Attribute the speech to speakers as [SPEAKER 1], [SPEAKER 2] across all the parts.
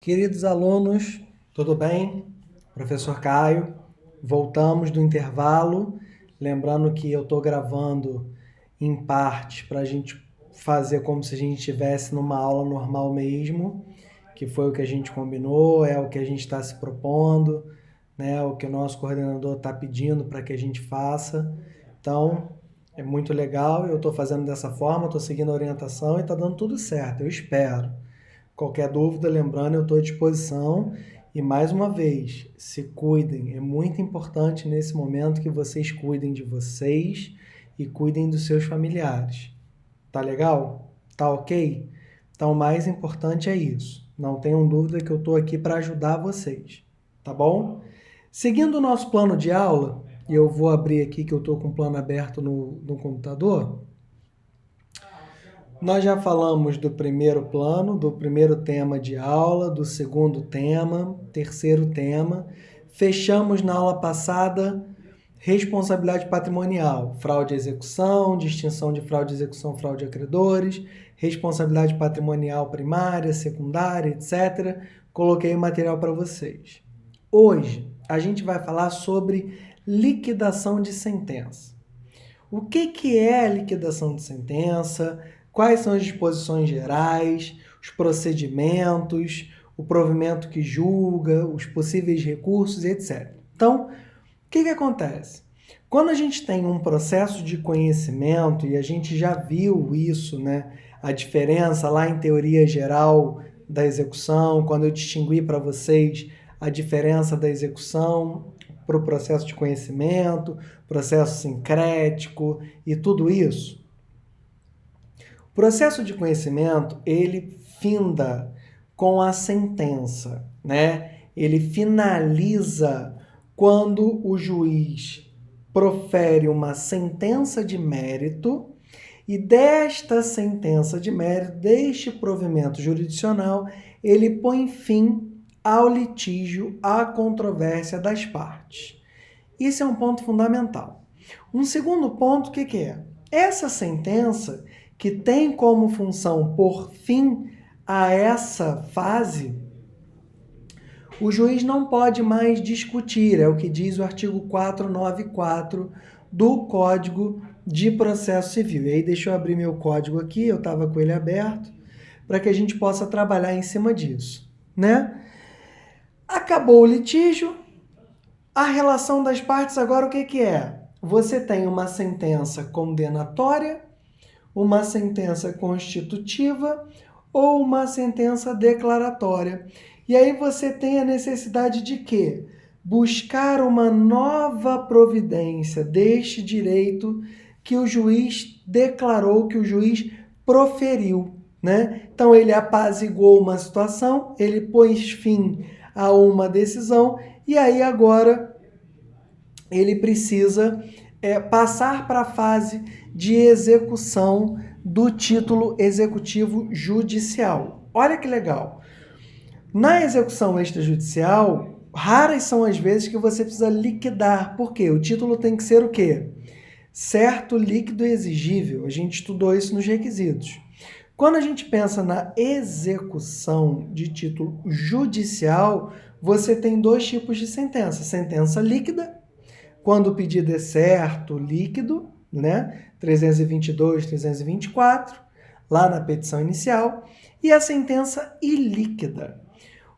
[SPEAKER 1] Queridos alunos, tudo bem? Professor Caio, voltamos do intervalo. Lembrando que eu estou gravando em parte para a gente fazer como se a gente estivesse numa aula normal mesmo, que foi o que a gente combinou, é o que a gente está se propondo, né? O que o nosso coordenador está pedindo para que a gente faça. Então, é muito legal, eu estou fazendo dessa forma, estou seguindo a orientação e está dando tudo certo, eu espero. Qualquer dúvida, lembrando, eu estou à disposição. E mais uma vez, se cuidem. É muito importante nesse momento que vocês cuidem de vocês e cuidem dos seus familiares. Tá legal? Tá ok? Então, o mais importante é isso. Não tenham dúvida que eu estou aqui para ajudar vocês. Tá bom? Seguindo o nosso plano de aula, e eu vou abrir aqui que eu estou com o plano aberto no computador. Nós já falamos do primeiro plano, do primeiro tema de aula, do segundo tema, terceiro tema. Fechamos na aula passada responsabilidade patrimonial, fraude à execução, distinção de fraude à execução, fraude a credores, responsabilidade patrimonial primária, secundária, etc. Coloquei o material para vocês. Hoje a gente vai falar sobre liquidação de sentença. O que é a liquidação de sentença? Quais são as disposições gerais, os procedimentos, o provimento que julga, os possíveis recursos, etc. Então, o que acontece? Quando a gente tem um processo de conhecimento, e a gente já viu isso, né? A diferença lá em teoria geral da execução, quando eu distingui para vocês a diferença da execução para o processo de conhecimento, processo sincrético e tudo isso. O processo de conhecimento, ele finda com a sentença, né? Ele finaliza quando o juiz profere uma sentença de mérito e desta sentença de mérito, deste provimento jurisdicional, ele põe fim ao litígio, à controvérsia das partes. Isso é um ponto fundamental. Um segundo ponto, o que é? Essa sentença, que tem como função pôr fim a essa fase, o juiz não pode mais discutir, é o que diz o artigo 494 do Código de Processo Civil. E aí deixa eu abrir meu código aqui, eu estava com ele aberto, para que a gente possa trabalhar em cima disso, né? Acabou o litígio, a relação das partes agora o que é? Você tem uma sentença condenatória, uma sentença constitutiva ou uma sentença declaratória. E aí você tem a necessidade de quê? Buscar uma nova providência deste direito que o juiz declarou, que o juiz proferiu, né? Então ele apaziguou uma situação, ele pôs fim a uma decisão e aí agora ele precisa passar para a fase de execução do título executivo judicial. Olha que legal. Na execução extrajudicial, raras são as vezes que você precisa liquidar. Por quê? O título tem que ser o quê? Certo, líquido e exigível. A gente estudou isso nos requisitos. Quando a gente pensa na execução de título judicial, você tem dois tipos de sentença. Sentença líquida, quando o pedido é certo, líquido, né? 322, 324, lá na petição inicial, e a sentença ilíquida.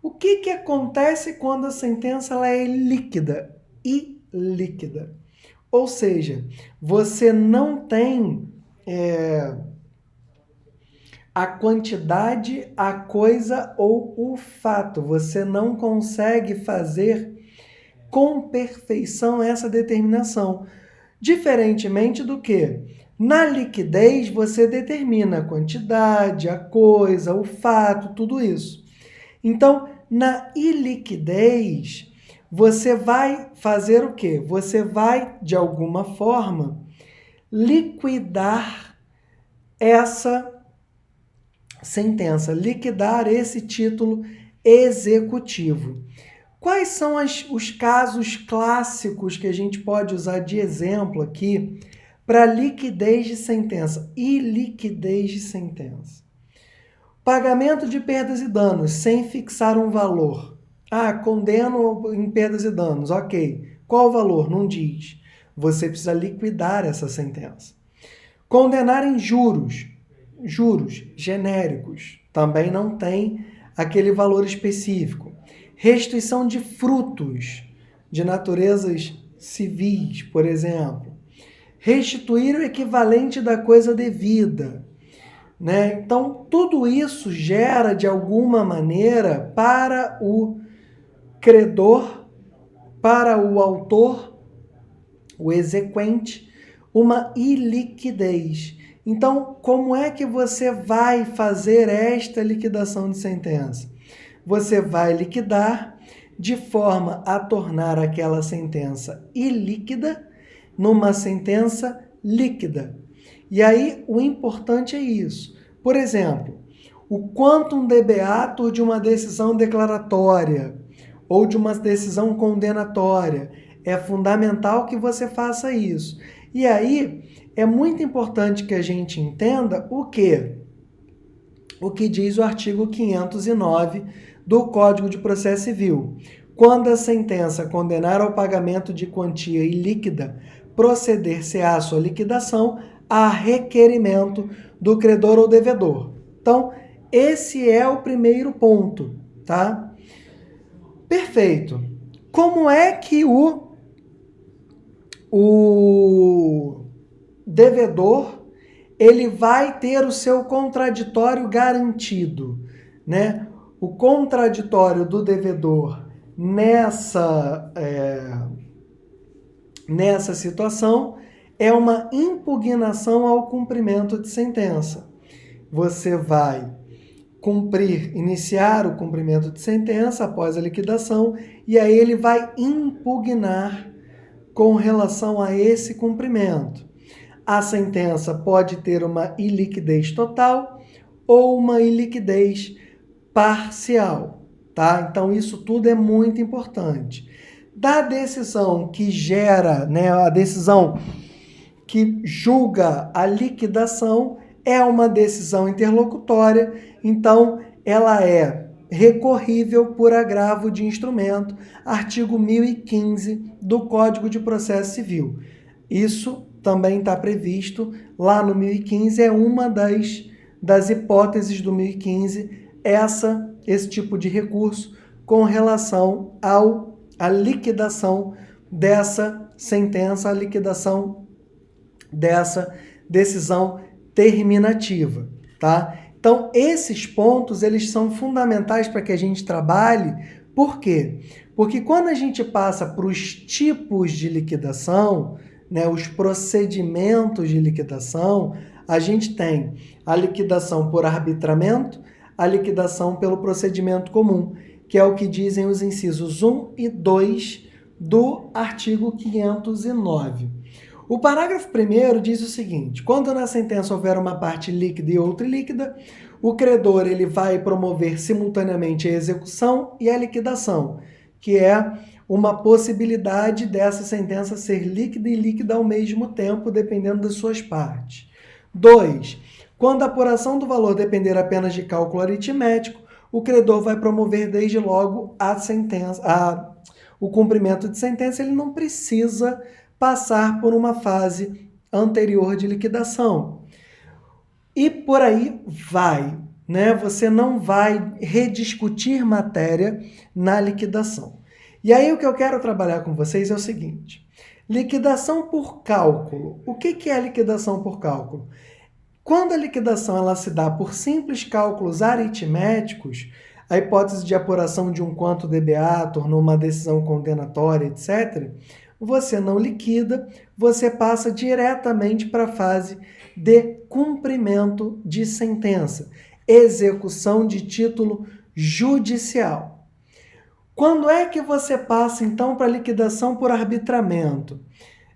[SPEAKER 1] O que acontece quando a sentença ela é ilíquida? Ilíquida. Ou seja, você não tem a quantidade, a coisa ou o fato. Você não consegue fazer com perfeição essa determinação. Diferentemente do que? Na liquidez, você determina a quantidade, a coisa, o fato, tudo isso. Então, na iliquidez, você vai fazer o quê? Você vai, de alguma forma, liquidar essa sentença, liquidar esse título executivo. Quais são os casos clássicos que a gente pode usar de exemplo aqui para liquidez de sentença e liquidez de sentença? Pagamento de perdas e danos sem fixar um valor. Condeno em perdas e danos. Ok. Qual o valor? Não diz. Você precisa liquidar essa sentença. Condenar em juros. Juros genéricos. Também não tem aquele valor específico. Restituição de frutos de naturezas civis, por exemplo. Restituir o equivalente da coisa devida. Né? Então, tudo isso gera, de alguma maneira, para o credor, para o autor, o exequente, uma iliquidez. Então, como é que você vai fazer esta liquidação de sentença? Você vai liquidar de forma a tornar aquela sentença ilíquida numa sentença líquida. E aí, o importante é isso. Por exemplo, o quantum debeatur de uma decisão declaratória ou de uma decisão condenatória. É fundamental que você faça isso. E aí, é muito importante que a gente entenda o quê? O que diz o artigo 509 do Código de Processo Civil. Quando a sentença condenar ao pagamento de quantia ilíquida, proceder-se-á à sua liquidação a requerimento do credor ou devedor. Então, esse é o primeiro ponto, tá? Perfeito. Como é que o devedor ele vai ter o seu contraditório garantido, né? O contraditório do devedor nessa situação é uma impugnação ao cumprimento de sentença. Você vai iniciar o cumprimento de sentença após a liquidação, e aí ele vai impugnar com relação a esse cumprimento. A sentença pode ter uma iliquidez total ou uma iliquidez parcial, tá? Então isso tudo é muito importante. Da decisão que gera, né, a decisão que julga a liquidação é uma decisão interlocutória, então ela é recorrível por agravo de instrumento, artigo 1015 do Código de Processo Civil. Isso também está previsto lá no 1015, é uma das hipóteses do 1015, esse tipo de recurso com relação à liquidação dessa sentença, a liquidação dessa decisão terminativa, tá? Então, esses pontos, eles são fundamentais para que a gente trabalhe. Por quê? Porque quando a gente passa para os tipos de liquidação, né, os procedimentos de liquidação, a gente tem a liquidação por arbitramento, a liquidação pelo procedimento comum, que é o que dizem os incisos 1 e 2 do artigo 509. O parágrafo 1º diz o seguinte: quando na sentença houver uma parte líquida e outra ilíquida, o credor ele vai promover simultaneamente a execução e a liquidação, que é uma possibilidade dessa sentença ser líquida e líquida ao mesmo tempo, dependendo das suas partes. 2. Quando a apuração do valor depender apenas de cálculo aritmético, o credor vai promover desde logo o cumprimento de sentença, ele não precisa passar por uma fase anterior de liquidação. E por aí vai, né? Você não vai rediscutir matéria na liquidação. E aí o que eu quero trabalhar com vocês é o seguinte: liquidação por cálculo. O que é a liquidação por cálculo? Quando a liquidação ela se dá por simples cálculos aritméticos, a hipótese de apuração de um quantum debeatur numa decisão condenatória, etc., você não liquida, você passa diretamente para a fase de cumprimento de sentença, execução de título judicial. Quando é que você passa, então, para liquidação por arbitramento?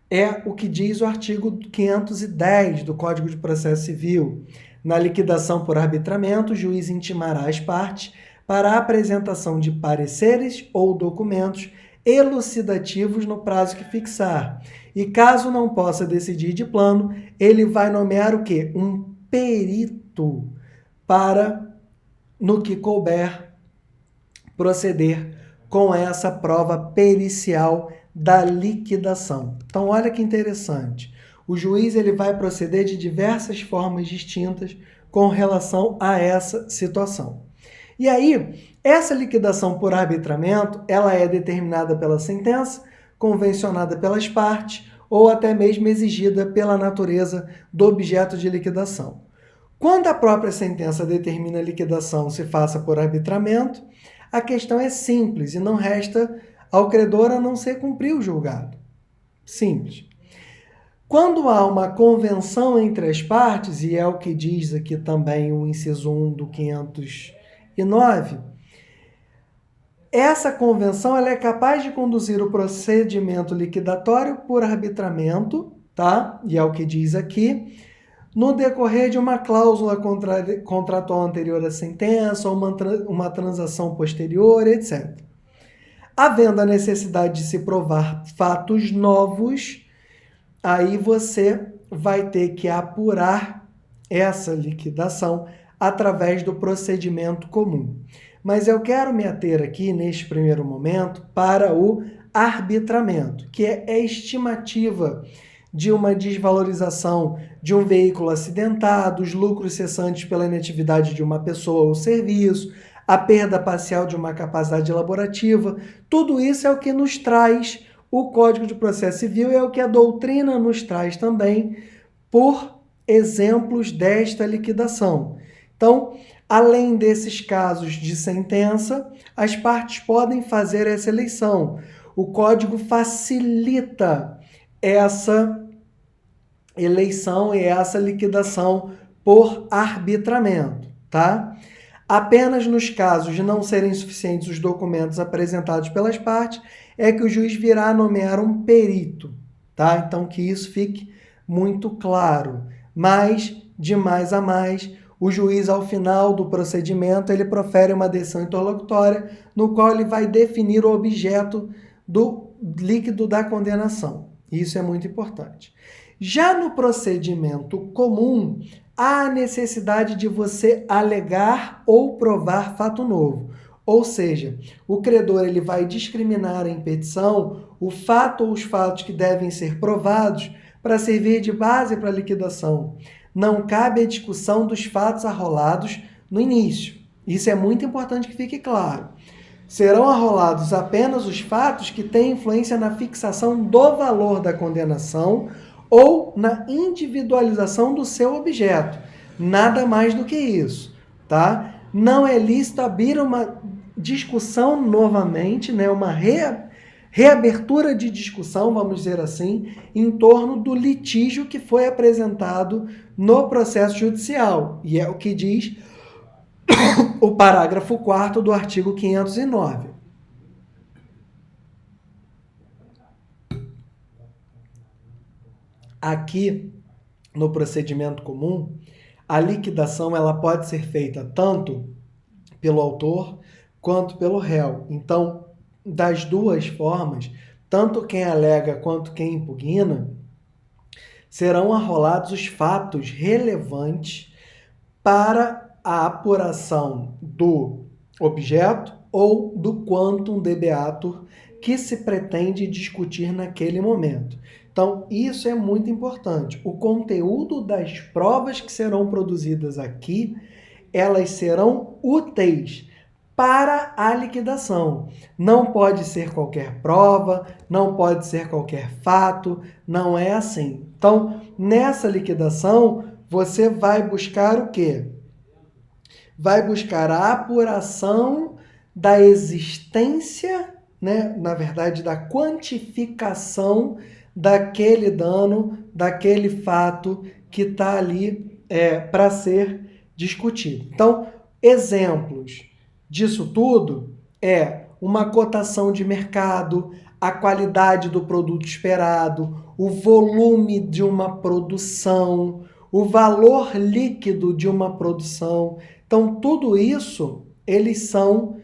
[SPEAKER 1] É o que diz o artigo 510 do Código de Processo Civil. Na liquidação por arbitramento, o juiz intimará as partes para a apresentação de pareceres ou documentos elucidativos no prazo que fixar. E caso não possa decidir de plano, ele vai nomear o quê? Um perito para no que couber, proceder com essa prova pericial da liquidação. Então, olha que interessante. O juiz ele vai proceder de diversas formas distintas com relação a essa situação. E aí, essa liquidação por arbitramento, ela é determinada pela sentença, convencionada pelas partes ou até mesmo exigida pela natureza do objeto de liquidação. Quando a própria sentença determina a liquidação se faça por arbitramento, a questão é simples e não resta ao credor a não ser cumprir o julgado. Simples. Quando há uma convenção entre as partes, e é o que diz aqui também o inciso 1 do 509, essa convenção ela é capaz de conduzir o procedimento liquidatório por arbitramento, tá? E é o que diz aqui, no decorrer de uma cláusula contratual anterior à sentença, ou uma transação posterior, etc. Havendo a necessidade de se provar fatos novos, aí você vai ter que apurar essa liquidação através do procedimento comum. Mas eu quero me ater aqui, neste primeiro momento, para o arbitramento, que é a estimativa de uma desvalorização de um veículo acidentado, os lucros cessantes pela inatividade de uma pessoa ou serviço, a perda parcial de uma capacidade elaborativa. Tudo isso é o que nos traz o Código de Processo Civil e é o que a doutrina nos traz também por exemplos desta liquidação. Então, além desses casos de sentença, as partes podem fazer essa eleição. O Código facilita essa eleição e essa liquidação por arbitramento, tá? Apenas nos casos de não serem suficientes os documentos apresentados pelas partes é que o juiz virá nomear um perito, tá? Então, que isso fique muito claro. Mas, de mais a mais, o juiz, ao final do procedimento, ele profere uma decisão interlocutória no qual ele vai definir o objeto do líquido da condenação. Isso é muito importante. Já no procedimento comum, há a necessidade de você alegar ou provar fato novo. Ou seja, o credor ele vai discriminar em petição o fato ou os fatos que devem ser provados para servir de base para a liquidação. Não cabe a discussão dos fatos arrolados no início. Isso é muito importante que fique claro. Serão arrolados apenas os fatos que têm influência na fixação do valor da condenação ou na individualização do seu objeto. Nada mais do que isso, tá? Não é lícito abrir uma discussão novamente, né? Uma reabertura de discussão, vamos dizer assim, em torno do litígio que foi apresentado no processo judicial. E é o que diz o parágrafo 4º do artigo 509. Aqui, no procedimento comum, a liquidação ela pode ser feita tanto pelo autor quanto pelo réu. Então, das duas formas, tanto quem alega quanto quem impugna, serão arrolados os fatos relevantes para a apuração do objeto ou do quantum debeatur que se pretende discutir naquele momento. Então, isso é muito importante. O conteúdo das provas que serão produzidas aqui, elas serão úteis para a liquidação. Não pode ser qualquer prova, não pode ser qualquer fato, não é assim. Então, nessa liquidação, você vai buscar o quê? Vai buscar a apuração da existência, né? Na verdade, da quantificação daquele dano, daquele fato que está ali para ser discutido. Então, exemplos disso tudo é uma cotação de mercado, a qualidade do produto esperado, o volume de uma produção, o valor líquido de uma produção. Então, tudo isso, eles são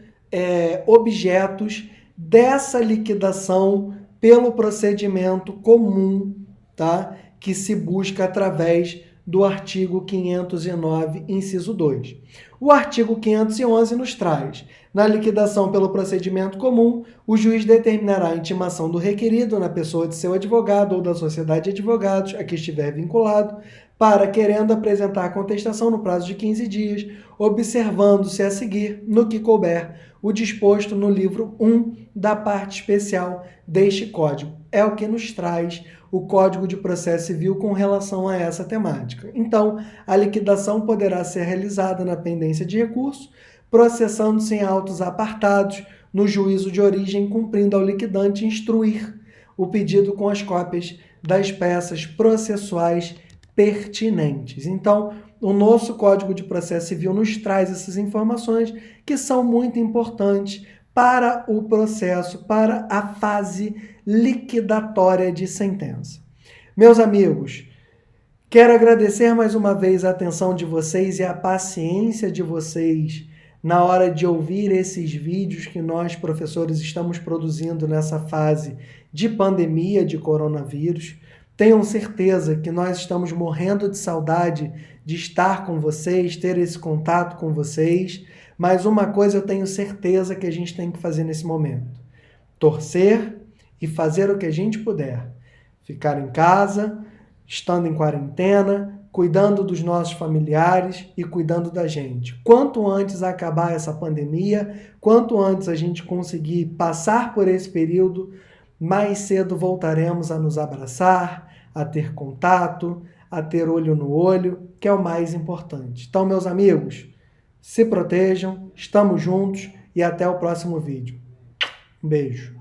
[SPEAKER 1] objetos dessa liquidação pelo procedimento comum, tá? Que se busca através do artigo 509, inciso 2. O artigo 511 nos traz: na liquidação pelo procedimento comum, o juiz determinará a intimação do requerido na pessoa de seu advogado ou da sociedade de advogados a que estiver vinculado, para, querendo apresentar a contestação no prazo de 15 dias, observando-se a seguir, no que couber, o disposto no livro 1 da parte especial deste Código. É o que nos traz o Código de Processo Civil com relação a essa temática. Então, a liquidação poderá ser realizada na pendência de recurso, processando-se em autos apartados, no juízo de origem, cumprindo ao liquidante instruir o pedido com as cópias das peças processuais pertinentes. Então, o nosso Código de Processo Civil nos traz essas informações que são muito importantes para o processo, para a fase liquidatória de sentença. Meus amigos, quero agradecer mais uma vez a atenção de vocês e a paciência de vocês na hora de ouvir esses vídeos que nós, professores, estamos produzindo nessa fase de pandemia de coronavírus. Tenham certeza que nós estamos morrendo de saudade de estar com vocês, ter esse contato com vocês, mas uma coisa eu tenho certeza que a gente tem que fazer nesse momento: torcer e fazer o que a gente puder. Ficar em casa, estando em quarentena, cuidando dos nossos familiares e cuidando da gente. Quanto antes acabar essa pandemia, quanto antes a gente conseguir passar por esse período, mais cedo voltaremos a nos abraçar, a ter contato, a ter olho no olho, que é o mais importante. Então, meus amigos, se protejam, estamos juntos e até o próximo vídeo. Um beijo.